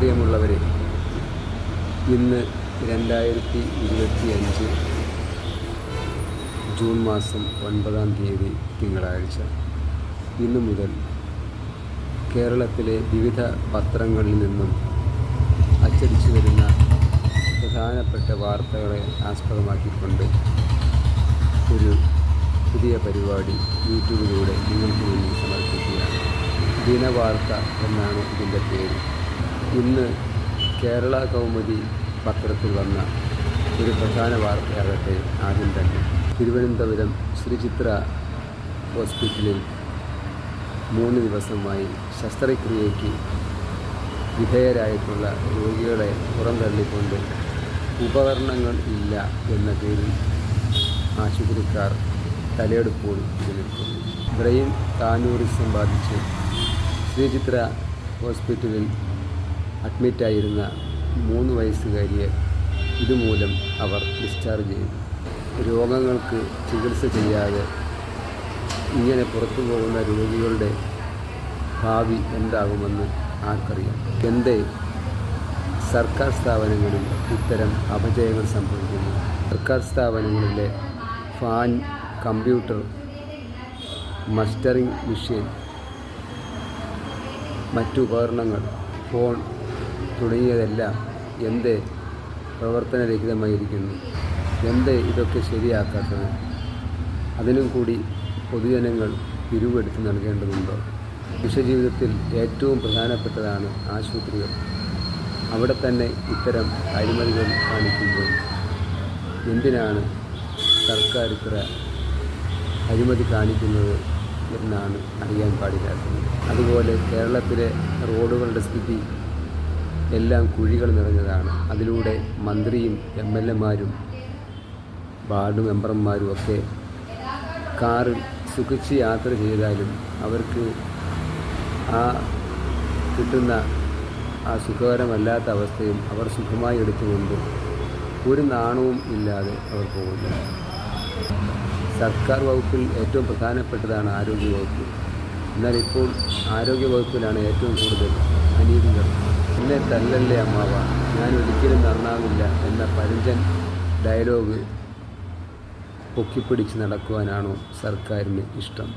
പ്രിയമുള്ളവരെ, ഇന്ന് 2025 ജൂൺ മാസം 9-ാം തീയതി തിങ്കളാഴ്ച. ഇന്നു മുതൽ കേരളത്തിലെ വിവിധ പത്രങ്ങളിൽ നിന്നും അച്ചടിച്ചു വരുന്ന പ്രധാനപ്പെട്ട വാർത്തകളെ ആസ്പദമാക്കിക്കൊണ്ട് ഒരു പുതിയ പരിപാടി യൂട്യൂബിലൂടെ നിങ്ങൾക്ക് മുന്നിൽ സമർപ്പിക്കുകയാണ്. ദിനവാർത്ത എന്നാണ് ഇതിൻ്റെ പേര്. ഇന്ന് കേരള കൗമുദി പത്രത്തിൽ വന്ന ഒരു പ്രധാന വാർത്തയാകട്ടെ, ആദ്യം തന്നെ തിരുവനന്തപുരം ശ്രീചിത്ര ഹോസ്പിറ്റലിൽ 3 ദിവസമായി ശസ്ത്രക്രിയയ്ക്ക് വിധേയരായിട്ടുള്ള രോഗികളെ പുറന്തള്ളിക്കൊണ്ട് ഉപകരണങ്ങൾ ഇല്ല എന്ന പേരിൽ ആശുപത്രിക്കാർ തലയെടുപ്പോട് നിൽക്കുന്നു. ബ്രെയിൻ താനൂറിസം ബാധിച്ച് ശ്രീചിത്ര ഹോസ്പിറ്റലിൽ അഡ്മിറ്റായിരുന്ന 3 വയസ്സുകാരിയെ ഇതുമൂലം അവർ ഡിസ്ചാർജ് ചെയ്തു. രോഗങ്ങൾക്ക് ചികിത്സ ചെയ്യാതെ ഇങ്ങനെ പുറത്തു പോകുന്ന രോഗികളുടെ ഭാവി എന്താകുമെന്ന് ആർക്കറിയാം. എന്തേ സർക്കാർ സ്ഥാപനങ്ങളിൽ ഇത്തരം അപജയങ്ങൾ സംഭവിക്കുന്നു? സർക്കാർ സ്ഥാപനങ്ങളിലെ ഫാൻ, കമ്പ്യൂട്ടർ, മസ്റ്ററിംഗ് മെഷീൻ, മറ്റു ഉപകരണങ്ങൾ, ഫോൺ തുടങ്ങിയതെല്ലാം എന്തേ പ്രവർത്തനരഹിതമായിരിക്കുന്നു? എന്തേ ഇതൊക്കെ ശരിയാക്കാത്തത്? അതിനും കൂടി പൊതുജനങ്ങൾ പിരിവെടുത്ത് നൽകേണ്ടതുണ്ടോ? മനുഷ്യജീവിതത്തിൽ ഏറ്റവും പ്രധാനപ്പെട്ടതാണ് ആശുപത്രികൾ. അവിടെ തന്നെ ഇത്തരം അഴിമതികൾ കാണിക്കുമ്പോൾ എന്തിനാണ് സർക്കാർ ഇത്ര അഴിമതി കാണിക്കുന്നത് എന്നാണ് അറിയാൻ പാടില്ലാത്തത്. അതുപോലെ കേരളത്തിലെ റോഡുകളുടെ സ്ഥിതി എല്ലാം കുഴികൾ നിറഞ്ഞതാണ്. അതിലൂടെ മന്ത്രിയും MLA-മാരും വാർഡ് മെമ്പർമാരും ഒക്കെ കാറിൽ സുഖിച്ച് യാത്ര ചെയ്താലും അവർക്ക് കിട്ടുന്ന സുഖകരമല്ലാത്ത അവസ്ഥയും അവർ സുഖമായി എടുത്തുകൊണ്ട് ഒരു നാണവും ഇല്ലാതെ അവർ പോകുന്നു. സർക്കാർ വകുപ്പിൽ ഏറ്റവും പ്രധാനപ്പെട്ടതാണ് ആരോഗ്യവകുപ്പ്. എന്നാൽ ഇപ്പോൾ ആരോഗ്യവകുപ്പിലാണ് ഏറ്റവും കൂടുതൽ അനീതികൾ. എന്നെ തല്ലല്ലേ അമ്മാവ, ഞാൻ ഒരിക്കലും നന്നാവില്ല എന്ന പഴഞ്ചൻ ഡയലോഗ് പൊക്കിപ്പിടിച്ച് നടക്കുവാനാണോ സർക്കാരിന് ഇഷ്ടം?